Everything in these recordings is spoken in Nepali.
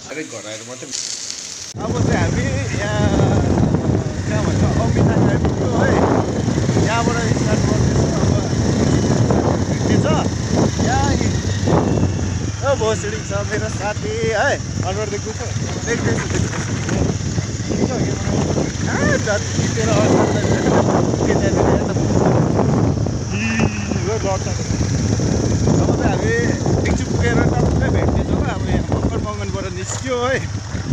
अरे घर आएर मात्रै अब चाहिँ हामी यहाँ कहाँ भन्छ अमिताङ आइपुग्यो है। यहाँबाट स्टार्ट गर्दैछौँ। अब यहाँ भोसडी छ मेरो साथी है। अनुहार देख्दैछ देख्दैछु जति टिपेर लड्छ। अब चाहिँ हामी एकचुट पुगेर टक्कै भेट्नेछौँ। अब यहाँ भर्खर मगनबाट निस्क्यो है।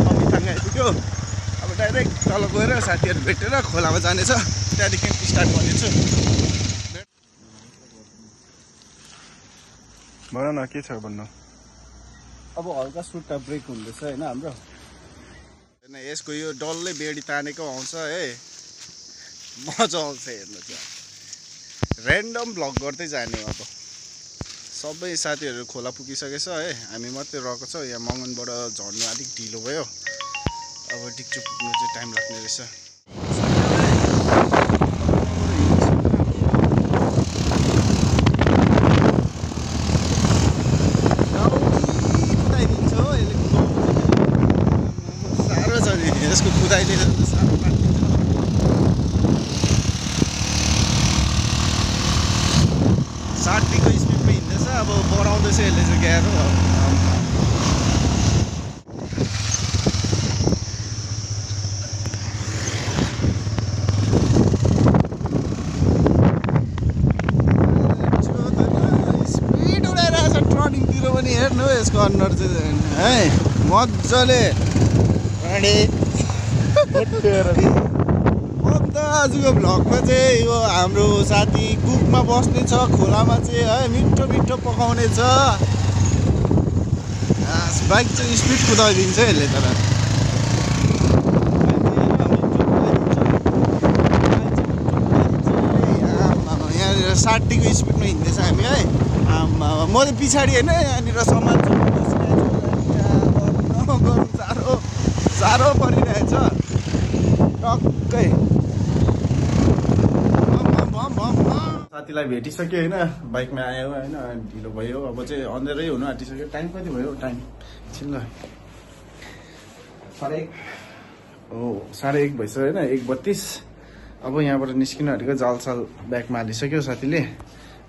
अमिताङ आइपुग्यो। अब डाइरेक्ट तल गएर साथीहरू भेटेर खोलामा जानेछ। त्यहाँदेखि स्टार्ट गर्नेछु। भन न के छ भन्नु। अब हल्का सुट्टा ब्रेक हुँदैछ होइन हाम्रो। होइन यसको यो डल्लै बेडी तानेको आउँछ है। मजा आउँछ हेर्नु चाहिँ। ऱ्यान्डम भ्लग गर्दै जाने अब। सबै साथीहरू खोला पुगिसकेछ है। हामी मात्रै रहेको छौँ। यहाँ मगनबाट झर्नु अलिक ढिलो भयो। अब डिक्चु पुग्नु चाहिँ टाइम लाग्ने रहेछ। साह्रो छ नि यसको कुदाइदिएर साह्रो लाग्छ। 60को स्पिडमा हिँड्दैछ। अब बढाउँदैछ यसले चाहिँ ग्यारो। स्पिड उडाइरहेछ टर्निङतिर पनि हेर्नु यसको अनुहार चाहिँ है मजाले। आजको भ्लगमा चाहिँ यो हाम्रो साथी कुकमा बस्ने छ। खोलामा चाहिँ है मिठो मिठो पकाउने छ। बाइक चाहिँ स्पिड कुदाइदिन्छ यसले। तर यहाँनिर 60को स्पिडमा हिँड्दैछ हामी है। म त पछाडि होइन यहाँनिर सम्हाल्छु। साह्रो परिरहेछ टक्कै। साथीलाई भेटिसक्यो होइन। बाइकमा आयो होइन। ढिलो भयो। अब चाहिँ अँधेरै हुनु आँटिसक्यो। टाइम कति भयो टाइम एकछिन ल। 1:30 भइसक्यो होइन। 1:32। अब यहाँबाट निस्किनु आँटेको। जालसाल ब्यागमा हालिसक्यो साथीले।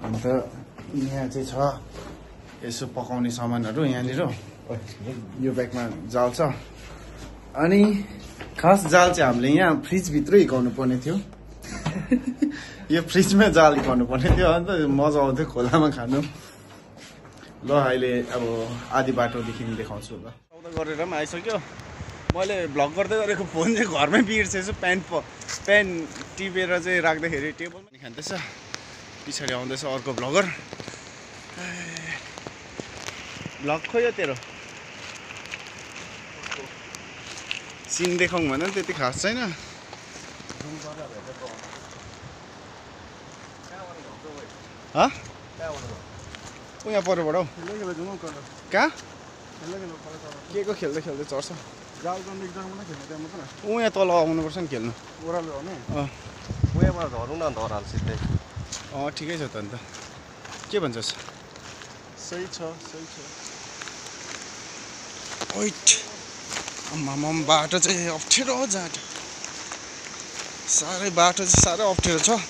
अन्त यहाँ चाहिँ छ यसो पकाउने सामानहरू यहाँनिर। यो ब्यागमा जाल छ। अनि खास जाल चाहिँ हामीले यहाँ फ्रिजभित्रै हिर्काउनु पर्ने थियो। यो फ्रिजमा जाल हिर्काउनु पर्ने थियो। अन्त मजा आउँथ्यो खोलामा खानु। ल अहिले अब आधी बाटोदेखि देखाउँछु ल। सौदा गरेर पनि आइसक्यो। मैले भ्लग गर्दै गरेको फोन चाहिँ घरमै बिर्सेछु। प्यान्ट टिपेर चाहिँ राख्दाखेरि टेबल पनि खाँदैछ। पछाडि आउँदैछ अर्को भ्लगर। भ्लग खोयो तेरो सिन देखाउँ भन्दा पनि त्यति खास छैन। यहाँ परबाट हौ कहाँ के को खेल्दै खेल्दै चढ्छ। यहाँ तल आउनुपर्छ नि खेल्नु। उयाबाट झरौँ न धराल सिधै। ठिकै छ त अन्त के भन्छस्। सही छ सही छ। आम्माम बाटो चाहिँ अप्ठ्यारो जाँट। साह्रै बाटो चाहिँ साह्रै अप्ठ्यारो छ।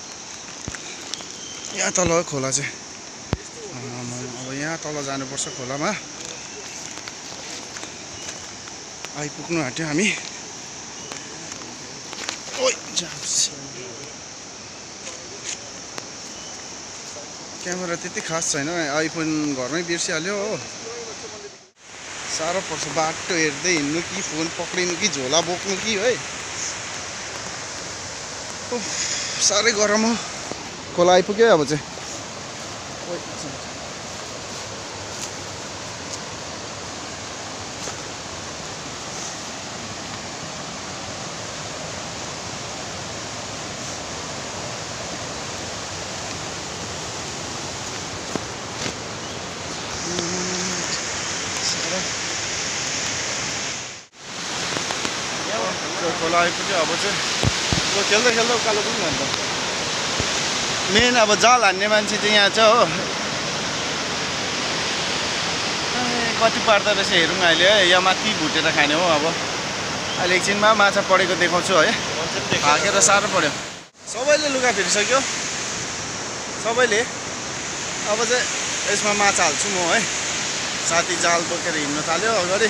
यहाँ तल खोला चाहिँ। अब यहाँ तल जानुपर्छ खोलामा। आइपुग्नु आँट्यो हामी। क्यामेरा त्यति खास छैन। आइफोन घरमै बिर्सिहाल्यो हो। साह्रो पर्छ बाटो हेर्दै हिँड्नु कि फोन पक्रिनु कि झोला बोक्नु कि है। साह्रै गरम हो। खोला आइपुग्यो अब चाहिँ। खोला आइपुग्यो अब चाहिँ। खेल्दै खेल्दै उकालो पनि भन्छ। मेन अब जाल हान्ने मान्छे चाहिँ यहाँ छ हो। कति पार्दो रहेछ हेरौँ अहिले है। यहाँ माथि भुटेर खाने हो अब। अहिले एकछिनमा माछा पढेको देखाउँछु है। हाकेर साह्रो पऱ्यो। सबैले लुगा फेरिसक्यो सबैले। अब चाहिँ यसमा माछा हाल्छु म है। साथी जाल बोकेर हिँड्नु थाल्यो अगाडि।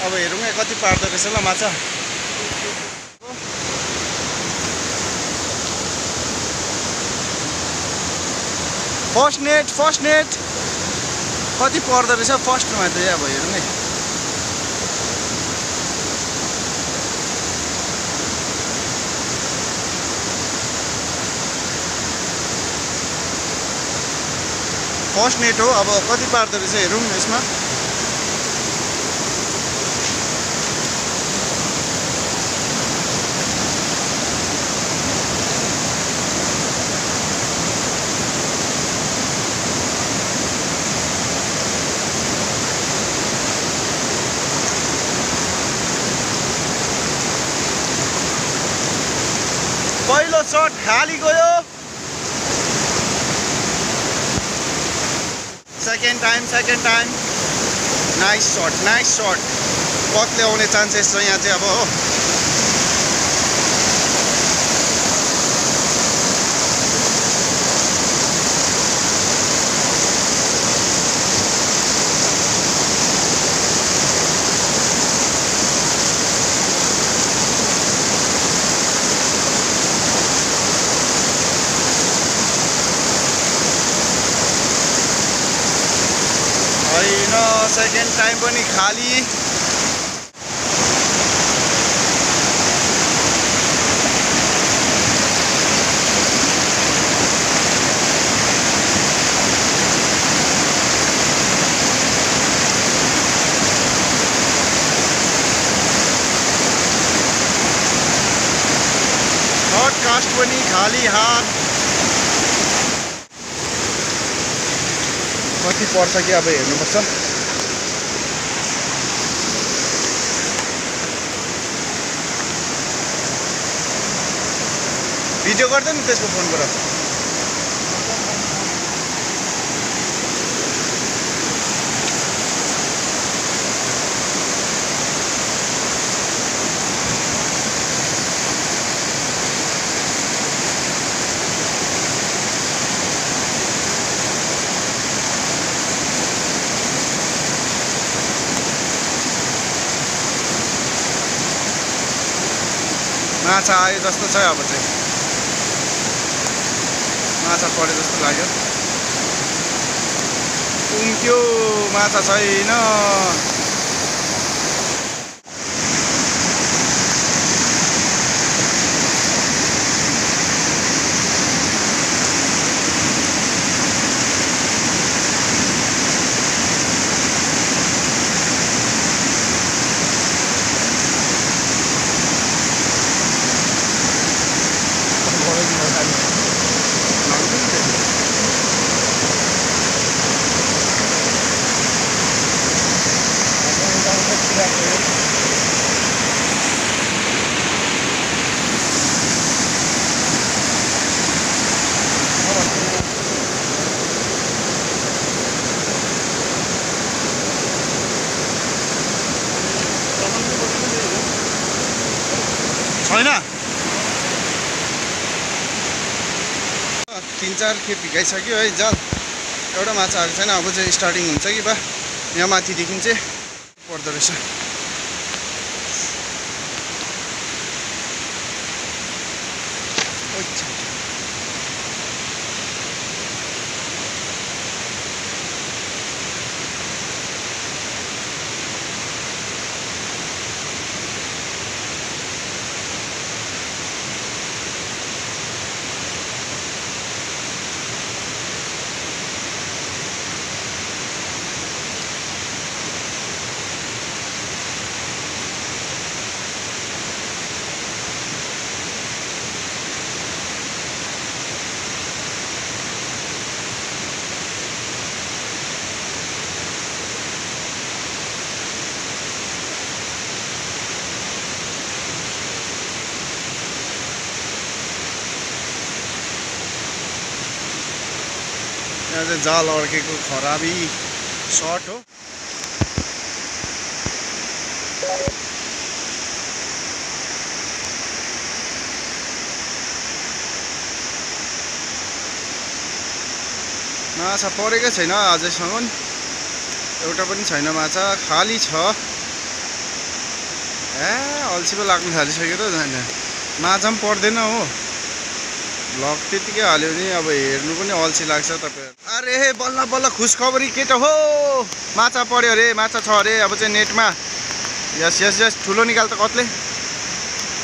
अब हेरौँ है कति पार्दो रहेछ ल माछा। फर्स्ट नेट कति पर्दो रहेछ फर्स्टमा चाहिँ। अब हेरौँ है। फर्स्ट नेट हो। अब कति पार्दो रहेछ हेरौँ यसमा। पहिलो शट खाली गयो। सेकेन्ड टाइम नाइस शट कतले आउने चान्सेस छ यहाँ चाहिँ अब हो। सेकेन्ड टाइम पनि खाली। थर्ड कास्ट पनि खाली हात। कति पर्छ कि अब हेर्नुपर्छ। भिडियो गर्दै नि त्यसको फोनबाट। माछा आयो जस्तो छ अब चाहिँ। माछा परे जस्तो लाग्यो। उम्क्यो माछा छैन। छैन। 3-4 खेप हिर्काइसक्यो है जाल। एउटा माछा आएको छैन। अब चाहिँ स्टार्टिङ हुन्छ कि बा। यहाँ माथिदेखि चाहिँ पर्दो रहेछ। यहाँ चाहिँ जाल अड्केको खराबी सर्ट हो। माछा परेकै छैन अझैसम्म, एउटा पनि छैन माछा, खाली छ। अल्छी पो लाग्नु थालिसक्यो त झन्, माछा पनि पर्दैन हो। भ्लग त्यतिकै हाल्यो भने अब हेर्नु पनि अल्छी लाग्छ तपाईँ। अरे बल्ल बल्ल खुसखबरी के त हो, माछा पर्यो अरे, माछा छ अरे अब चाहिँ नेटमा। यस यस यस, ठुलो निकाल त कत्ले,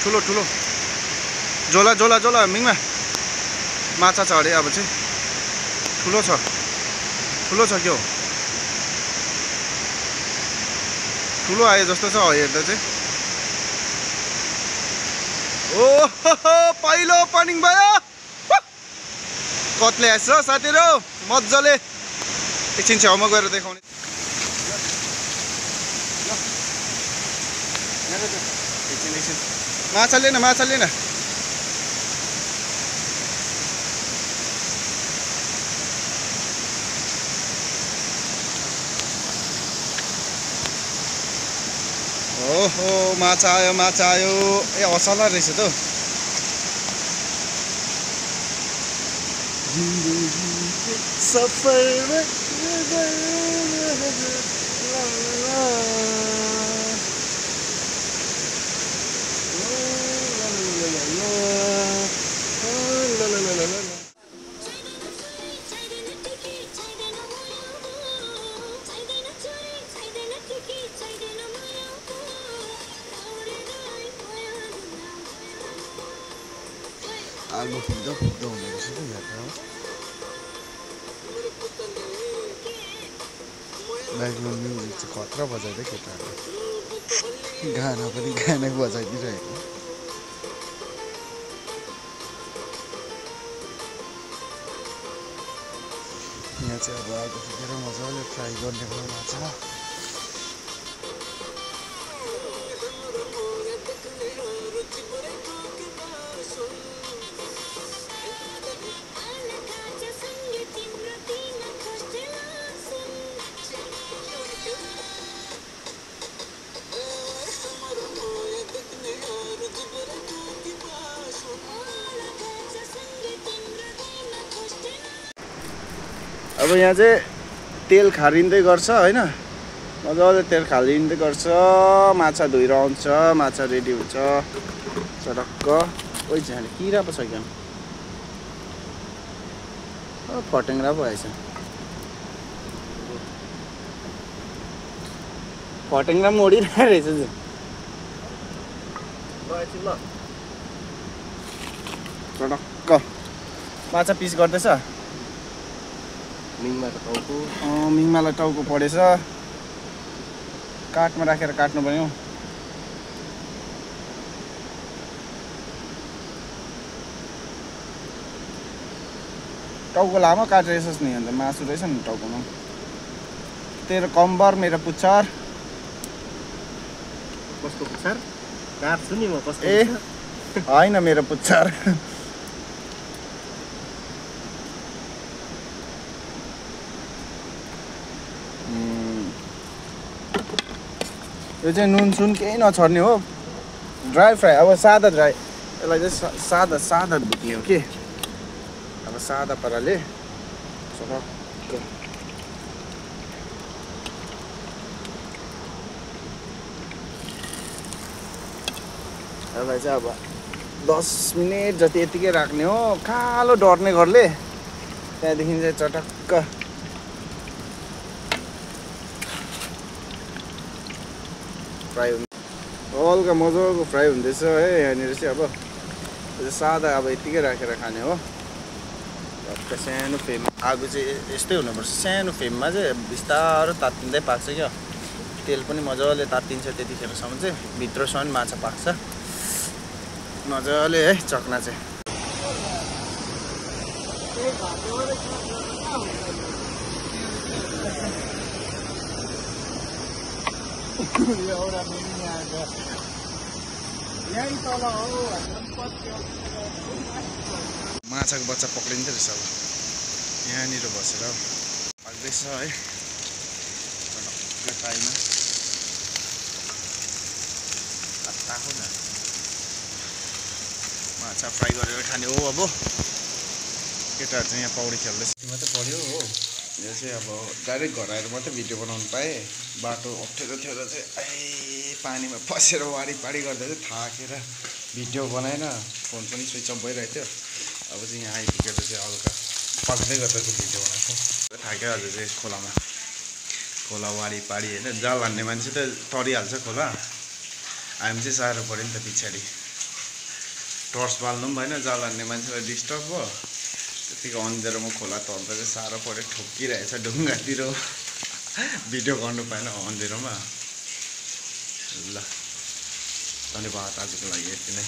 ठुलो ठुलो झोला झोला झोला मिङमा माछा छ अरे अब चाहिँ। ठुलो छ, ठुलो छ, के हो ठुलो आयो जस्तो छ हेर्दा चाहिँ। ओहो पहिलो पनिङ भयो, कत्ले आएछ साथीहरू मजाले। एकछिन छेउमा गएर देखाउने। एकछिन एकछिन माछा लिएन, माछा लिएन। ओहो माछा आयो, माछा आयो। ए असला रहेछ त। आलु फुक्दो फुक्दो हुने रहेछ त यहाँ। ब्याकग्राउन्ड म्युजिक चाहिँ खतरा बजाइदियो केटाहरूले, गाना पनि गाना बजाइदिइरहेको। यहाँ चाहिँ अब आगो फुकेर मजाले फ्राई गर्ने बेलामा छ। अब यहाँ चाहिँ तेल खारिँदै गर्छ होइन, मजाले तेल खारिँदै गर्छ। माछा धोएर आउँछ, माछा रेडी हुन्छ चटक्क। ओइ झ्याले किरा पो छ क्या, फटेङ्ग्रा पो आएछ। फटेङ्ग्रा पनि ओडिरहेको रहेछ चटक्क। माछा पिस गर्दैछ। मिङमालाई टाउको पढेछ, काठमा राखेर काट्नु पर्यो। टाउको लामो काटेछस् नि, अन्त मासु रहेछ नि टाउकोमा। तेरो कम्बर मेरो पुच्छर। कसको पुच्छर काट्छु नि म, कसको? ए होइन मेरो पुच्छर। यो चाहिँ नुन सुन केही नछर्ने हो, ड्राई फ्राई। अब सादा ड्राई, यसलाई चाहिँ सादा सादा भुट्ने हो कि। अब सादा पाराले चटक्क। यसलाई चाहिँ अब 10 मिनट जति यतिकै राख्ने हो, कालो डर्ने घरले। त्यहाँदेखि चाहिँ चटक्क फ्राई हुन्छ, हल्का मजाको फ्राई हुँदैछ है यहाँनिर चाहिँ। अब सादा अब यतिकै राखेर खाने हो। टक्क सानो फ्लेम, आगो चाहिँ यस्तै हुनुपर्छ, सानो फ्लेममा चाहिँ बिस्तारो तात्तिँदै पाक्छ क्या। तेल पनि मजाले तात्तिन्छ, त्यतिखेरसम्म चाहिँ भित्रसम्म माछा पाक्छ मजाले है चक्ना चाहिँ। माछाको बच्चा पक्रिँदै रहेछ अब। यहाँनिर बसेर पाक्दैछ है टाइममा ताको न माछा फ्राई गरेर खाने हो अब केटाहरू चाहिँ यहाँ पौडी खेल्दैछ मात्रै पऱ्यो हो यो चाहिँ अब डाइरेक्ट घर आएर मात्रै भिडियो बनाउनु पाएँ बाटो अप्ठ्यारो थियो र चाहिँ पानीमा फसेर वारीपारी गर्दा चाहिँ थाकेर भिडियो बनाएन फोन पनि स्विच अफ भइरहेको थियो अब चाहिँ यहाँ आइपुगेर चाहिँ हल्का पक्दै गर्दा चाहिँ भिडियो बनाएको थाक्यो आज चाहिँ खोला वारीपारी होइन जाल हान्ने मान्छे त तरिहाल्छ खोला हामी चाहिँ साह्रो पऱ्यो नि त पछाडि टर्च बाल्नु पनि भएन जाल हान्ने मान्छेलाई डिस्टर्ब भयो त्यतिको अन्धेरोमा खोला तर्दा चाहिँ साह्रो पऱ्यो ठोकिरहेछ ढुङ्गातिर भिडियो गर्नु पाएन अन्धेरोमा ल धन्यवाद आजको लागि यति नै